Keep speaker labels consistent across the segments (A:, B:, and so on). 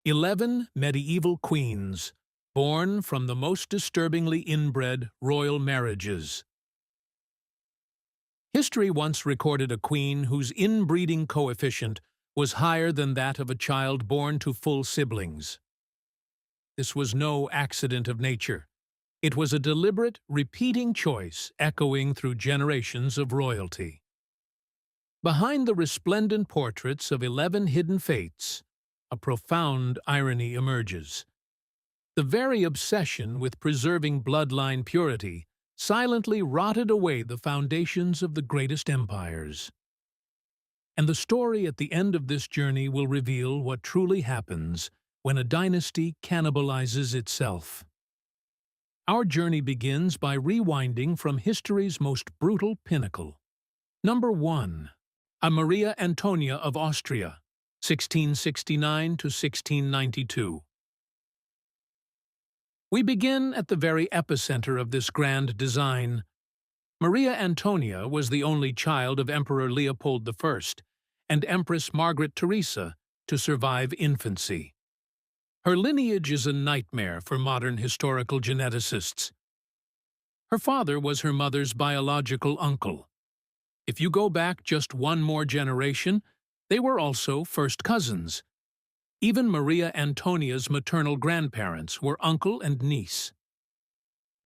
A: 11 medieval queens, born from the most disturbingly inbred royal marriages. History once recorded a queen whose inbreeding coefficient was higher than that of a child born to full siblings. This was no accident of nature. It was a deliberate, repeating choice echoing through generations of royalty. Behind the resplendent portraits of 11 hidden fates, a profound irony emerges. The very obsession with preserving bloodline purity silently rotted away the foundations of the greatest empires. And the story at the end of this journey will reveal what truly happens when a dynasty cannibalizes itself. Our journey begins by rewinding from history's most brutal pinnacle. Number 1. Maria Antonia of Austria, 1669 to 1692. We begin at the very epicenter of this grand design. Maria Antonia was the only child of Emperor Leopold I and Empress Margaret Teresa to survive infancy. Her lineage is a nightmare for modern historical geneticists. Her father was her mother's biological uncle. If you go back just one more generation, they were also first cousins. Even Maria Antonia's maternal grandparents were uncle and niece.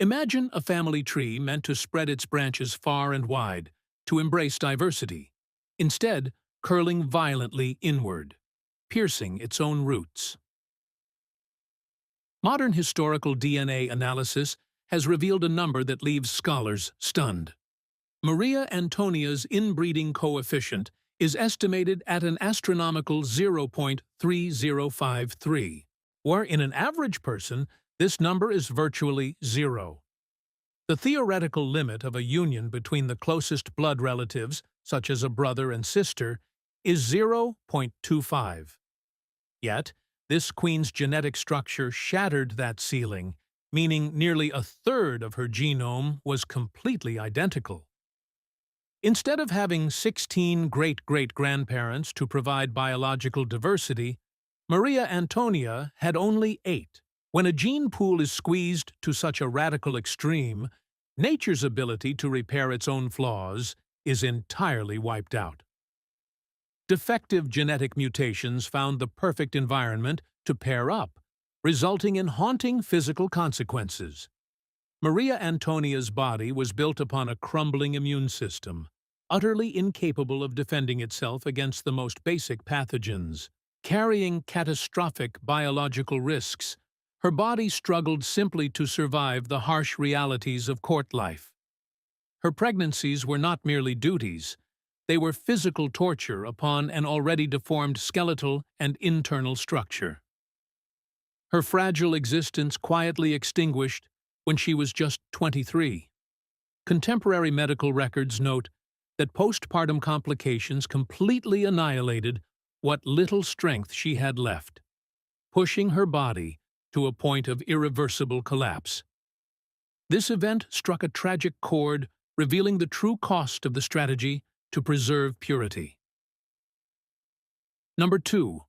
A: Imagine a family tree meant to spread its branches far and wide, to embrace diversity, instead curling violently inward, piercing its own roots. Modern historical DNA analysis has revealed a number that leaves scholars stunned. Maria Antonia's inbreeding coefficient is estimated at an astronomical 0.3053, where in an average person, this number is virtually 0. The theoretical limit of a union between the closest blood relatives, such as a brother and sister, is 0.25. Yet, this queen's genetic structure shattered that ceiling, meaning nearly a third of her genome was completely identical. Instead of having 16 great-great-grandparents to provide biological diversity, Maria Antonia had only 8. When a gene pool is squeezed to such a radical extreme, nature's ability to repair its own flaws is entirely wiped out. Defective genetic mutations found the perfect environment to pair up, resulting in haunting physical consequences. Maria Antonia's body was built upon a crumbling immune system, utterly incapable of defending itself against the most basic pathogens. Carrying catastrophic biological risks, her body struggled simply to survive the harsh realities of court life. Her pregnancies were not merely duties, they were physical torture upon an already deformed skeletal and internal structure. Her fragile existence quietly extinguished when she was just 23. Contemporary medical records note that postpartum complications completely annihilated what little strength she had left, pushing her body to a point of irreversible collapse. This event struck a tragic chord, revealing the true cost of the strategy to preserve purity. Number 2.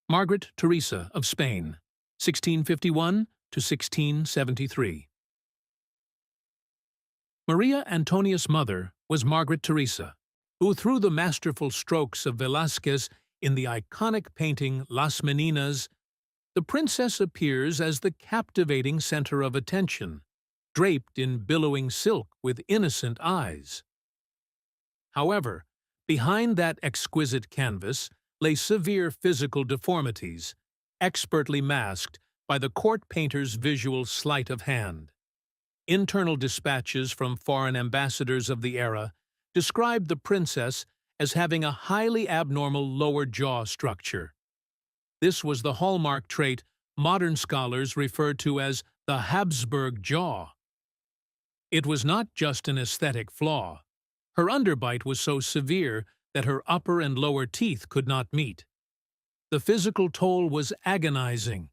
A: Margaret Teresa of Spain, 1651 to 1673. Maria Antonia's mother was Margaret Teresa, who, through the masterful strokes of Velázquez in the iconic painting Las Meninas, the princess appears as the captivating center of attention, draped in billowing silk with innocent eyes. However, behind that exquisite canvas lay severe physical deformities, expertly masked by the court painter's visual sleight of hand. Internal dispatches from foreign ambassadors of the era described the princess as having a highly abnormal lower jaw structure. This was the hallmark trait modern scholars refer to as the Habsburg jaw. It was not just an aesthetic flaw. Her underbite was so severe that her upper and lower teeth could not meet. The physical toll was agonizing.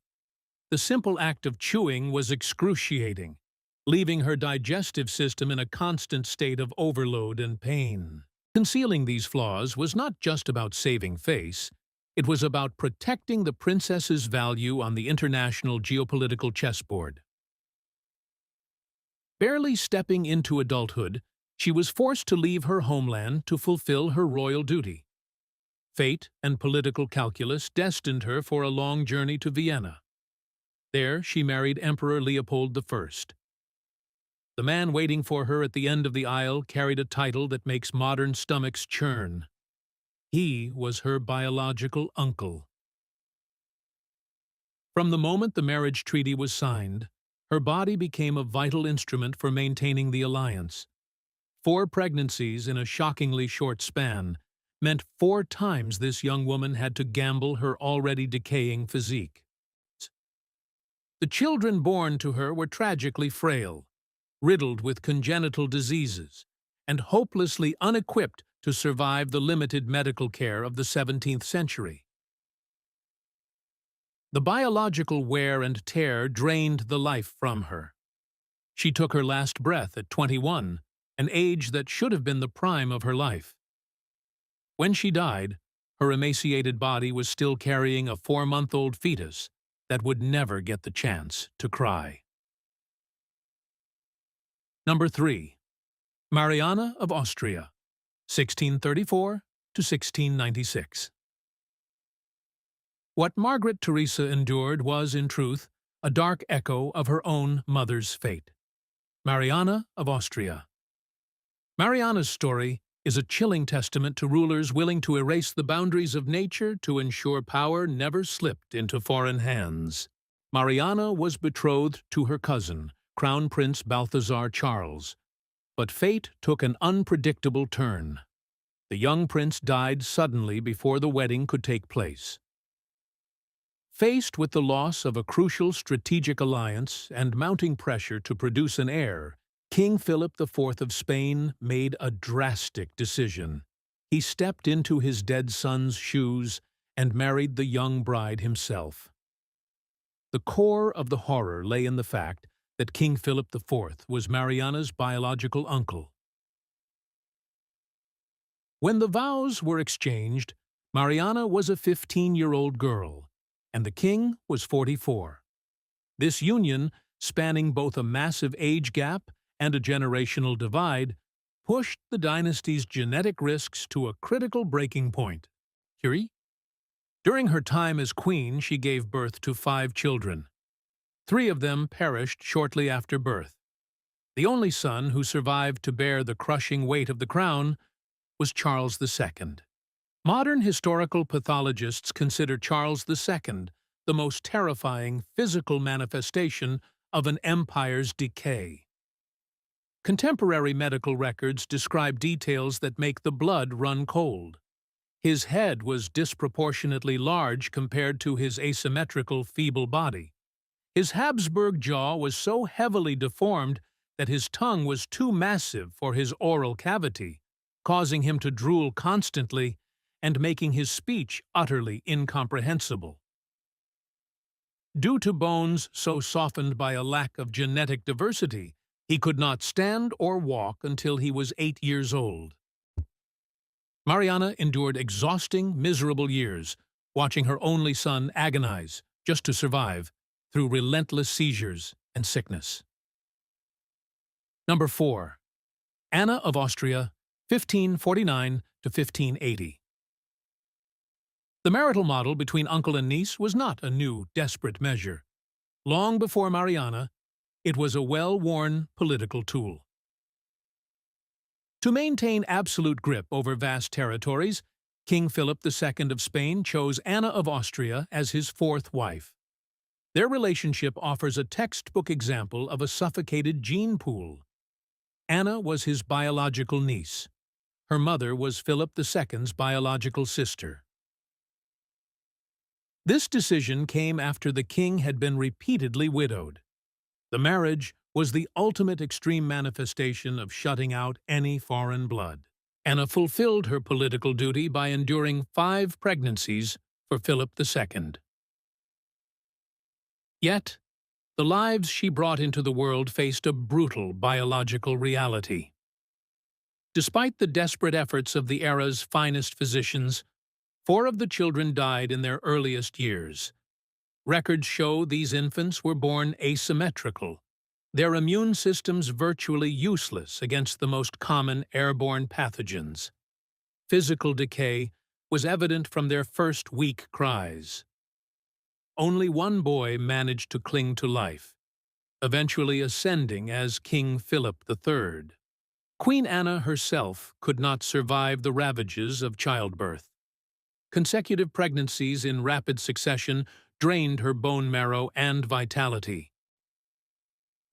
A: The simple act of chewing was excruciating, leaving her digestive system in a constant state of overload and pain. Concealing these flaws was not just about saving face, It was about protecting the princess's value on the international geopolitical chessboard. Barely stepping into adulthood, she was forced to leave her homeland to fulfill her royal duty. Fate and political calculus destined her for a long journey to Vienna. There she married Emperor Leopold I. The man waiting for her at the end of the aisle carried a title that makes modern stomachs churn. He was her biological uncle. From the moment the marriage treaty was signed, her body became a vital instrument for maintaining the alliance. 4 pregnancies in a shockingly short span meant 4 times this young woman had to gamble her already decaying physique. The children born to her were tragically frail, riddled with congenital diseases, and hopelessly unequipped to survive the limited medical care of the 17th century. The biological wear and tear drained the life from her. She took her last breath at 21, an age that should have been the prime of her life. When she died, her emaciated body was still carrying a 4-month-old fetus that would never get the chance to cry. Number 3. Mariana of Austria, 1634 to 1696. What Margaret Teresa endured was, in truth, a dark echo of her own mother's fate. Mariana of Austria. Mariana's story is a chilling testament to rulers willing to erase the boundaries of nature to ensure power never slipped into foreign hands. Mariana was betrothed to her cousin, Crown Prince Balthazar Charles, but fate took an unpredictable turn. The young prince died suddenly before the wedding could take place. Faced with the loss of a crucial strategic alliance and mounting pressure to produce an heir, King Philip IV of Spain made a drastic decision. He stepped into his dead son's shoes and married the young bride himself. The core of the horror lay in the fact that King Philip IV was Mariana's biological uncle. When the vows were exchanged, Mariana was a 15-year-old girl, and the king was 44. This union, spanning both a massive age gap and a generational divide, pushed the dynasty's genetic risks to a critical breaking point. During her time as queen, she gave birth to 5 children. 3 of them perished shortly after birth. The only son who survived to bear the crushing weight of the crown was Charles II. Modern historical pathologists consider Charles II the most terrifying physical manifestation of an empire's decay. Contemporary medical records describe details that make the blood run cold. His head was disproportionately large compared to his asymmetrical, feeble body. His Habsburg jaw was so heavily deformed that his tongue was too massive for his oral cavity, causing him to drool constantly and making his speech utterly incomprehensible. Due to bones so softened by a lack of genetic diversity, he could not stand or walk until he was 8 years old. Mariana endured exhausting, miserable years, watching her only son agonize, just to survive, through relentless seizures and sickness. Number 4. Anna of Austria, 1549 to 1580. The marital model between uncle and niece was not a new, desperate measure. Long before Mariana, it was a well-worn political tool. To maintain absolute grip over vast territories, King Philip II of Spain chose Anna of Austria as his 4th wife. Their relationship offers a textbook example of a suffocated gene pool. Anna was his biological niece. Her mother was Philip II's biological sister. This decision came after the king had been repeatedly widowed. The marriage was the ultimate extreme manifestation of shutting out any foreign blood. Anna fulfilled her political duty by enduring 5 pregnancies for Philip II. Yet, the lives she brought into the world faced a brutal biological reality. Despite the desperate efforts of the era's finest physicians, 4 of the children died in their earliest years. Records show these infants were born asymmetrical, their immune systems virtually useless against the most common airborne pathogens. Physical decay was evident from their first weak cries. Only one boy managed to cling to life, eventually ascending as King Philip III. Queen Anna herself could not survive the ravages of childbirth. Consecutive pregnancies in rapid succession drained her bone marrow and vitality.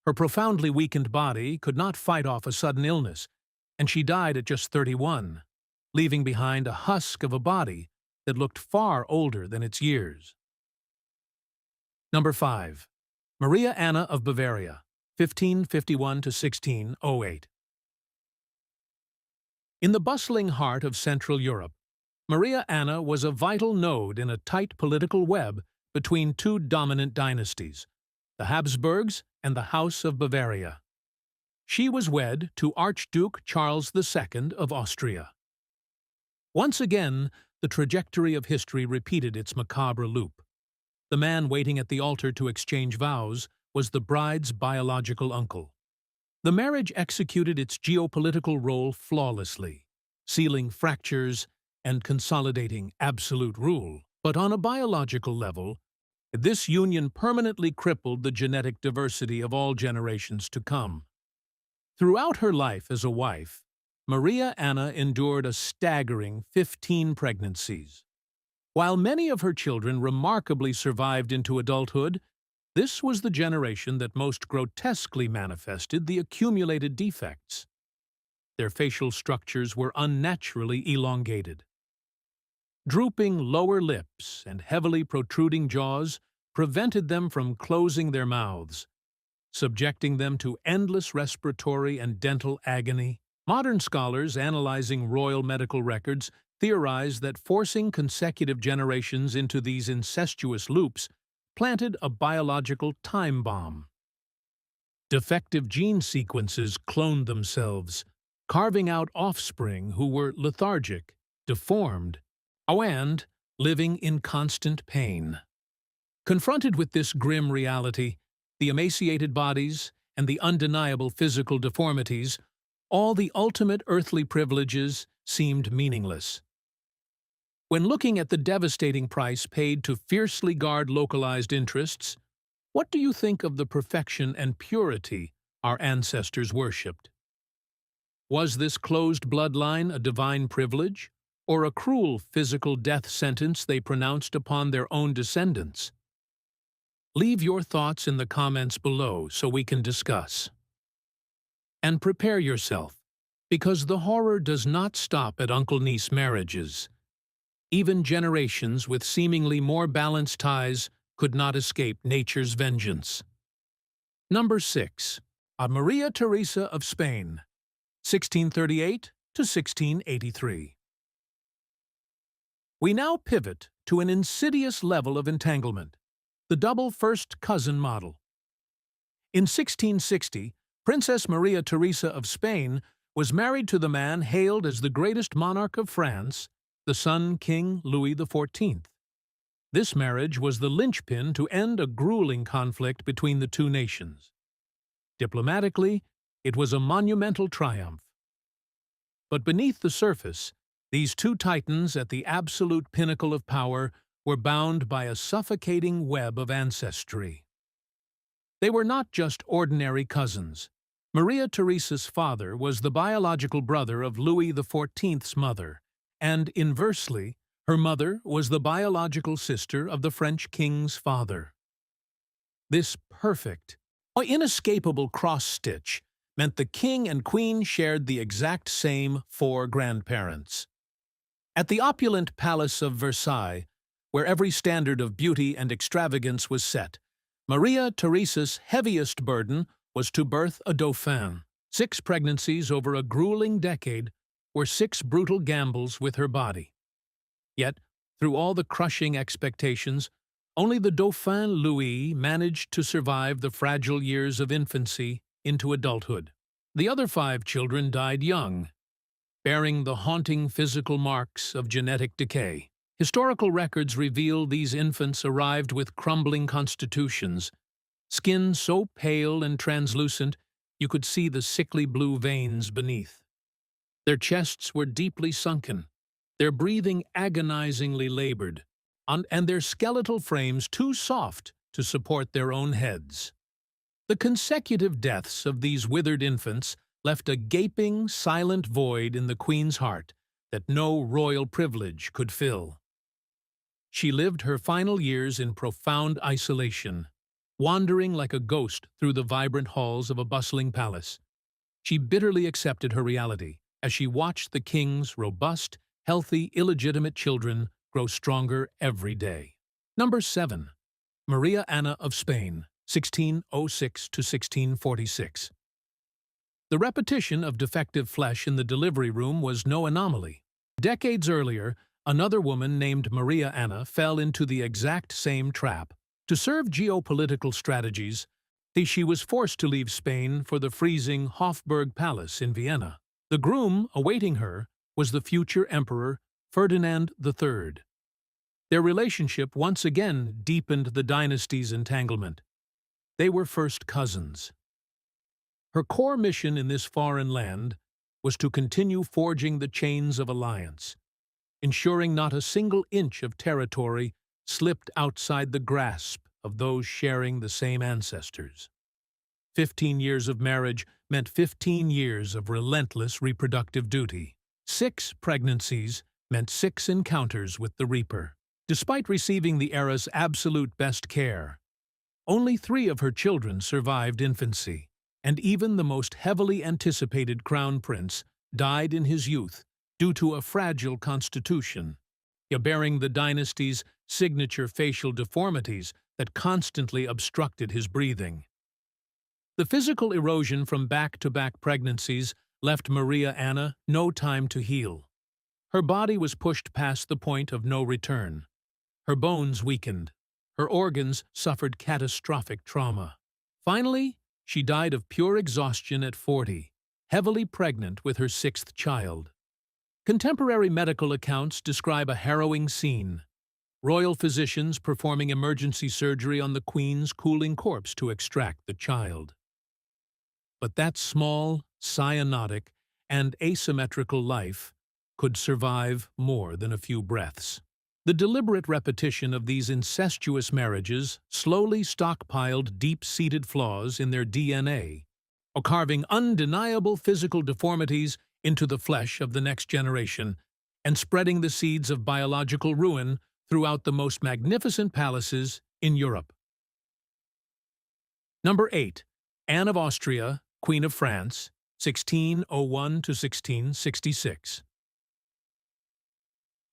A: Her profoundly weakened body could not fight off a sudden illness, and she died at just 31, leaving behind a husk of a body that looked far older than its years. Number 5. Maria Anna of Bavaria, 1551 to 1608. In the bustling heart of Central Europe, Maria Anna was a vital node in a tight political web between two dominant dynasties, the Habsburgs and the House of Bavaria. She was wed to Archduke Charles II of Austria. Once again, the trajectory of history repeated its macabre loop. The man waiting at the altar to exchange vows was the bride's biological uncle. The marriage executed its geopolitical role flawlessly, sealing fractures and consolidating absolute rule. But on a biological level, this union permanently crippled the genetic diversity of all generations to come. Throughout her life as a wife, Maria Anna endured a staggering 15 pregnancies. While many of her children remarkably survived into adulthood, this was the generation that most grotesquely manifested the accumulated defects. Their facial structures were unnaturally elongated. Drooping lower lips and heavily protruding jaws prevented them from closing their mouths, subjecting them to endless respiratory and dental agony. Modern scholars analyzing royal medical records theorize that forcing consecutive generations into these incestuous loops planted a biological time bomb. Defective gene sequences cloned themselves, carving out offspring who were lethargic, deformed, and living in constant pain. Confronted with this grim reality, the emaciated bodies and the undeniable physical deformities, all the ultimate earthly privileges seemed meaningless. When looking at the devastating price paid to fiercely guard localized interests, what do you think of the perfection and purity our ancestors worshipped? Was this closed bloodline a divine privilege, or a cruel physical death sentence they pronounced upon their own descendants? Leave your thoughts in the comments below so we can discuss. And prepare yourself, because the horror does not stop at uncle-niece marriages. Even generations with seemingly more balanced ties could not escape nature's vengeance. Number 6. Maria Teresa of Spain, 1638 to 1683. We now pivot to an insidious level of entanglement, the double first cousin model. In 1660, Princess Maria Teresa of Spain was married to the man hailed as the greatest monarch of France, the Sun King Louis XIV. This marriage was the linchpin to end a grueling conflict between the two nations. Diplomatically, it was a monumental triumph. But beneath the surface, these two titans at the absolute pinnacle of power were bound by a suffocating web of ancestry. They were not just ordinary cousins. Maria Teresa's father was the biological brother of Louis XIV's mother, and inversely, her mother was the biological sister of the French king's father. This perfect, inescapable cross-stitch meant the king and queen shared the exact same 4 grandparents. At the opulent Palace of Versailles, where every standard of beauty and extravagance was set, Maria Teresa's heaviest burden was to birth a dauphin. 6 pregnancies over a grueling decade were 6 brutal gambles with her body. Yet, through all the crushing expectations, only the Dauphin Louis managed to survive the fragile years of infancy into adulthood. The other 5 children died young, bearing the haunting physical marks of genetic decay. Historical records reveal these infants arrived with crumbling constitutions, skin so pale and translucent you could see the sickly blue veins beneath. Their chests were deeply sunken, their breathing agonizingly labored, and their skeletal frames too soft to support their own heads. The consecutive deaths of these withered infants left a gaping, silent void in the Queen's heart that no royal privilege could fill. She lived her final years in profound isolation, wandering like a ghost through the vibrant halls of a bustling palace. She bitterly accepted her reality as she watched the king's robust, healthy, illegitimate children grow stronger every day. Number 7. Maria Anna of Spain, 1606 to 1646. The repetition of defective flesh in the delivery room was no anomaly. Decades earlier, another woman named Maria Anna fell into the exact same trap. To serve geopolitical strategies, she was forced to leave Spain for the freezing Hofburg Palace in Vienna. The groom awaiting her was the future Emperor Ferdinand III. Their relationship once again deepened the dynasty's entanglement. They were first cousins. Her core mission in this foreign land was to continue forging the chains of alliance, ensuring not a single inch of territory slipped outside the grasp of those sharing the same ancestors. 15 years of marriage meant 15 years of relentless reproductive duty. 6 pregnancies meant 6 encounters with the Reaper. Despite receiving the era's absolute best care, only 3 of her children survived infancy, and even the most heavily anticipated crown prince died in his youth due to a fragile constitution, bearing the dynasty's signature facial deformities that constantly obstructed his breathing. The physical erosion from back-to-back pregnancies left Maria Anna no time to heal. Her body was pushed past the point of no return. Her bones weakened. Her organs suffered catastrophic trauma. Finally, she died of pure exhaustion at 40, heavily pregnant with her 6th child. Contemporary medical accounts describe a harrowing scene. Royal physicians performing emergency surgery on the Queen's cooling corpse to extract the child. But that small, cyanotic, and asymmetrical life could survive more than a few breaths. The deliberate repetition of these incestuous marriages slowly stockpiled deep-seated flaws in their DNA, carving undeniable physical deformities into the flesh of the next generation, and spreading the seeds of biological ruin throughout the most magnificent palaces in Europe. Number 8. Anne of Austria, Queen of France, 1601 to 1666.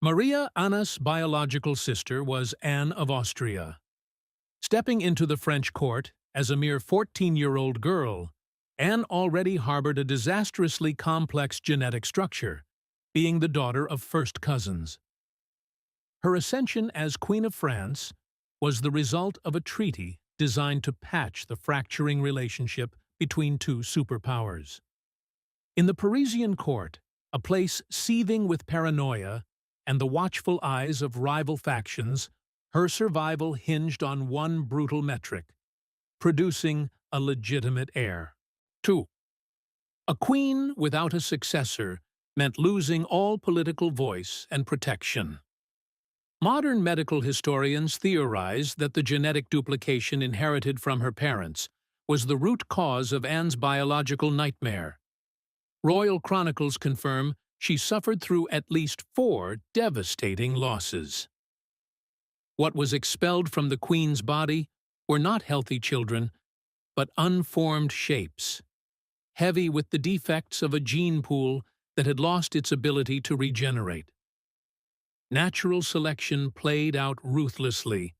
A: Maria Anna's biological sister was Anne of Austria. Stepping into the French court as a mere 14-year-old girl, Anne already harbored a disastrously complex genetic structure, being the daughter of first cousins. Her ascension as Queen of France was the result of a treaty designed to patch the fracturing relationship between 2 superpowers. In the Parisian court, a place seething with paranoia and the watchful eyes of rival factions, her survival hinged on one brutal metric: producing a legitimate heir. 2. A queen without a successor meant losing all political voice and protection. Modern medical historians theorize that the genetic duplication inherited from her parents was the root cause of Anne's biological nightmare. Royal chronicles confirm she suffered through at least 4 devastating losses. What was expelled from the Queen's body were not healthy children, but unformed shapes, heavy with the defects of a gene pool that had lost its ability to regenerate. Natural selection played out ruthlessly,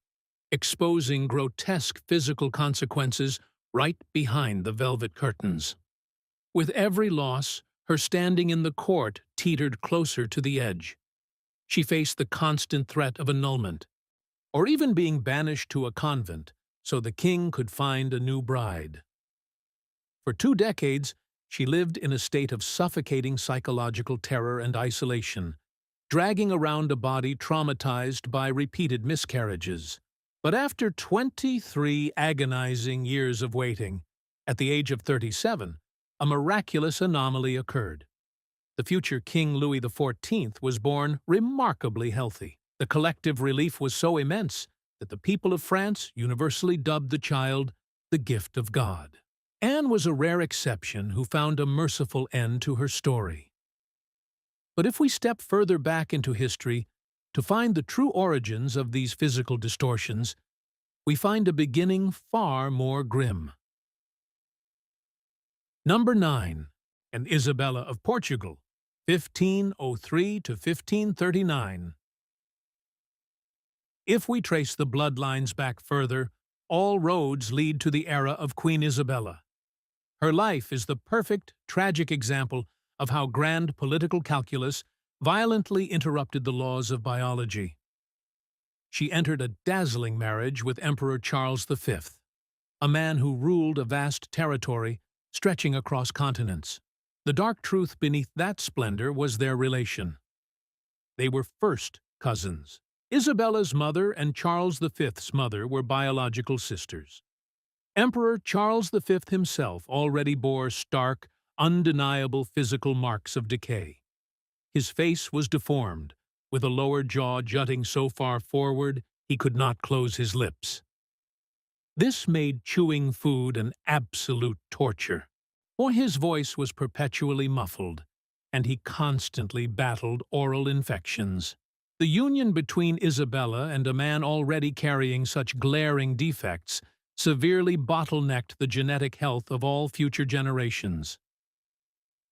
A: exposing grotesque physical consequences right behind the velvet curtains. With every loss, her standing in the court teetered closer to the edge. She faced the constant threat of annulment, or even being banished to a convent so the king could find a new bride. For 2 decades, she lived in a state of suffocating psychological terror and isolation, dragging around a body traumatized by repeated miscarriages. But after 23 agonizing years of waiting, at the age of 37, a miraculous anomaly occurred. The future King Louis XIV was born remarkably healthy. The collective relief was so immense that the people of France universally dubbed the child the gift of God. Anne was a rare exception who found a merciful end to her story. But if we step further back into history to find the true origins of these physical distortions, we find a beginning far more grim. Number 9. And Isabella of Portugal, 1503 to 1539. If we trace the bloodlines back further, all roads lead to the era of Queen Isabella. Her life is the perfect, tragic example of how grand political calculus violently interrupted the laws of biology. She entered a dazzling marriage with Emperor Charles V, a man who ruled a vast territory stretching across continents. The dark truth beneath that splendor was their relation. They were first cousins. Isabella's mother and Charles V's mother were biological sisters. Emperor Charles V himself already bore stark, undeniable physical marks of decay. His face was deformed, with a lower jaw jutting so far forward he could not close his lips. This made chewing food an absolute torture, for his voice was perpetually muffled, and he constantly battled oral infections. The union between Isabella and a man already carrying such glaring defects severely bottlenecked the genetic health of all future generations.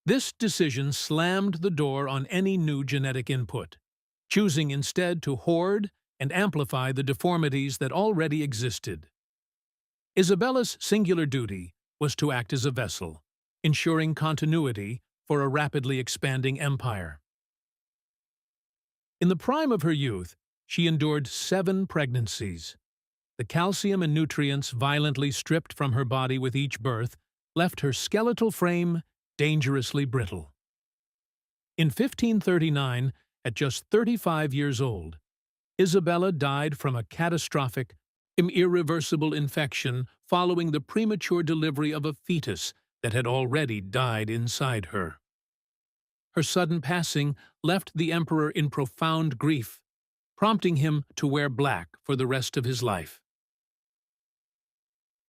A: This decision slammed the door on any new genetic input, choosing instead to hoard and amplify the deformities that already existed. Isabella's singular duty was to act as a vessel, ensuring continuity for a rapidly expanding empire. In the prime of her youth, she endured 7 pregnancies. The calcium and nutrients violently stripped from her body with each birth left her skeletal frame dangerously brittle. In 1539, at just 35 years old, Isabella died from a catastrophic, irreversible infection following the premature delivery of a fetus that had already died inside her. Her sudden passing left the emperor in profound grief, prompting him to wear black for the rest of his life.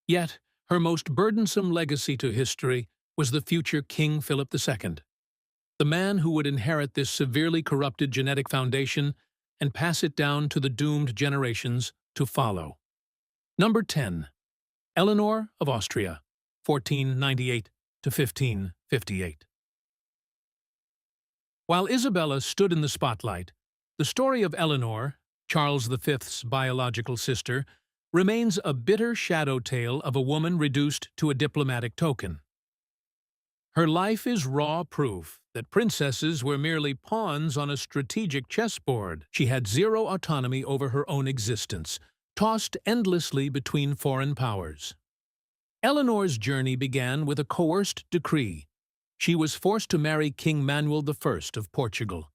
A: Yet, her most burdensome legacy to history was the future King Philip II, the man who would inherit this severely corrupted genetic foundation and pass it down to the doomed generations to follow. Number 10. Eleanor of Austria, 1498 to 1558. While Isabella stood in the spotlight, the story of Eleanor, Charles V's biological sister, remains a bitter shadow tale of a woman reduced to a diplomatic token. Her life is raw proof that princesses were merely pawns on a strategic chessboard. She had zero autonomy over her own existence, tossed endlessly between foreign powers. Eleanor's journey began with a coerced decree. She was forced to marry King Manuel I of Portugal.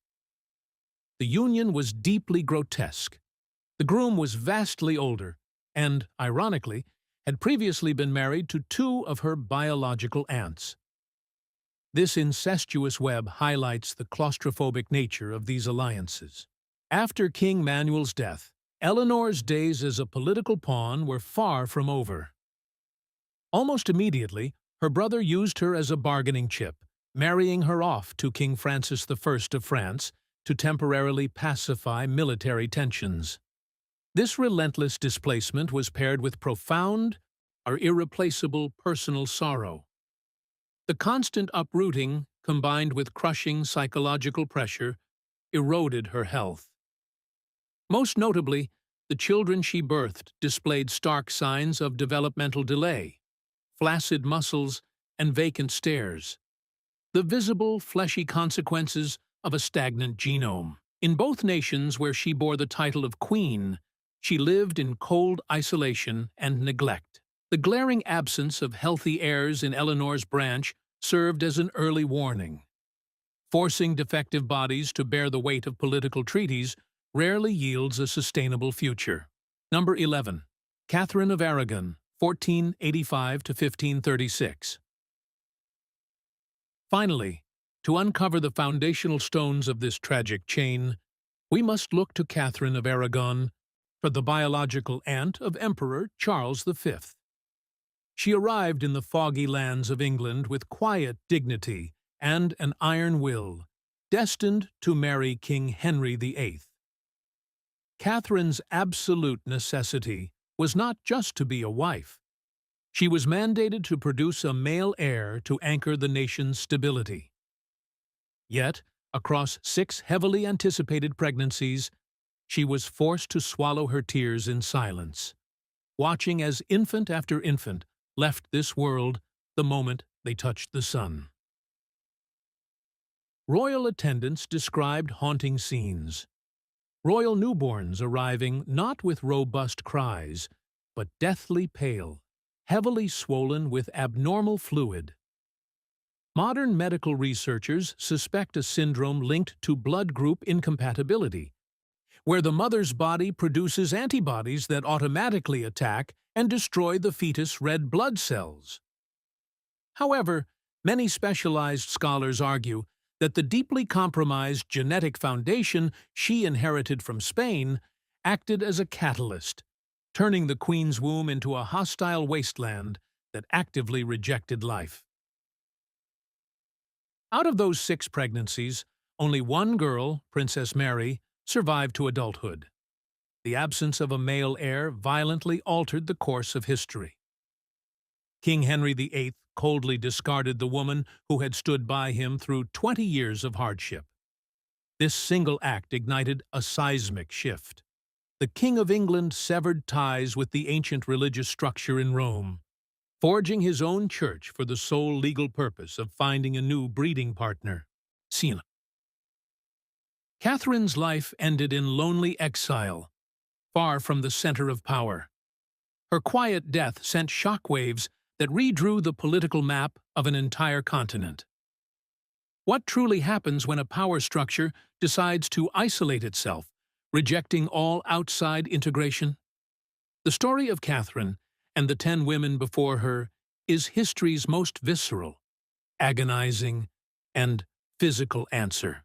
A: The union was deeply grotesque. The groom was vastly older and, ironically, had previously been married to 2 of her biological aunts. This incestuous web highlights the claustrophobic nature of these alliances. After King Manuel's death, Eleanor's days as a political pawn were far from over. Almost immediately, her brother used her as a bargaining chip, marrying her off to King Francis I of France to temporarily pacify military tensions. This relentless displacement was paired with profound or irreplaceable personal sorrow. The constant uprooting, combined with crushing psychological pressure, eroded her health. Most notably, the children she birthed displayed stark signs of developmental delay, flaccid muscles, and vacant stares, the visible, fleshy consequences of a stagnant genome. In both nations where she bore the title of queen, she lived in cold isolation and neglect. The glaring absence of healthy heirs in Eleanor's branch served as an early warning. Forcing defective bodies to bear the weight of political treaties rarely yields a sustainable future. Number 11. Catherine of Aragon, 1485 to 1536. Finally, to uncover the foundational stones of this tragic chain, we must look to Catherine of Aragon for the biological aunt of Emperor Charles V. She arrived in the foggy lands of England with quiet dignity and an iron will, destined to marry King Henry VIII. Catherine's absolute necessity was not just to be a wife. She was mandated to produce a male heir to anchor the nation's stability. Yet, across 6 heavily anticipated pregnancies, she was forced to swallow her tears in silence, watching as infant after infant left this world the moment they touched the sun. Royal attendants described haunting scenes. Royal newborns arriving not with robust cries, but deathly pale, heavily swollen with abnormal fluid. Modern medical researchers suspect a syndrome linked to blood group incompatibility, where the mother's body produces antibodies that automatically attack and destroy the fetus' red blood cells. However, many specialized scholars argue that the deeply compromised genetic foundation she inherited from Spain acted as a catalyst, turning the Queen's womb into a hostile wasteland that actively rejected life. Out of those 6 pregnancies, only one girl, Princess Mary, survived to adulthood. The absence of a male heir violently altered the course of history. King Henry VIII coldly discarded the woman who had stood by him through 20 years of hardship. This single act ignited a seismic shift. The King of England severed ties with the ancient religious structure in Rome, forging his own church for the sole legal purpose of finding a new breeding partner. Catherine's life ended in lonely exile, far from the center of power. Her quiet death sent shockwaves that redrew the political map of an entire continent. What truly happens when a power structure decides to isolate itself, rejecting all outside integration? The story of Catherine and the 10 women before her is history's most visceral, agonizing, and physical answer.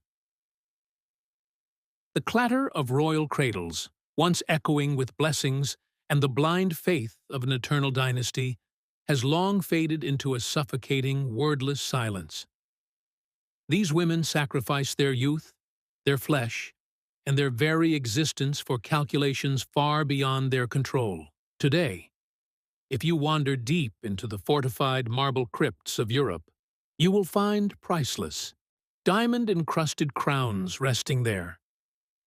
A: The clatter of royal cradles, once echoing with blessings and the blind faith of an eternal dynasty, has long faded into a suffocating, wordless silence. These women sacrificed their youth, their flesh, and their very existence for calculations far beyond their control. Today, if you wander deep into the fortified marble crypts of Europe, you will find priceless, diamond-encrusted crowns resting there.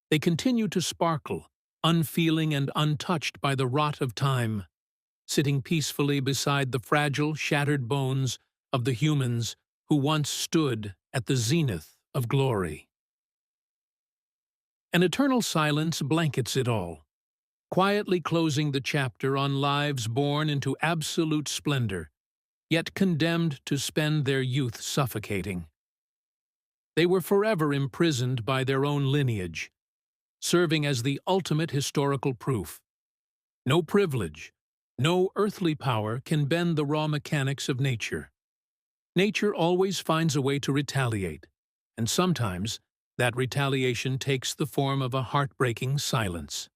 A: They continue to sparkle, unfeeling and untouched by the rot of time, sitting peacefully beside the fragile, shattered bones of the humans who once stood at the zenith of glory. An eternal silence blankets it all, quietly closing the chapter on lives born into absolute splendor, yet condemned to spend their youth suffocating. They were forever imprisoned by their own lineage, serving as the ultimate historical proof. No privilege, no earthly power can bend the raw mechanics of nature. Nature always finds a way to retaliate, and sometimes that retaliation takes the form of a heartbreaking silence.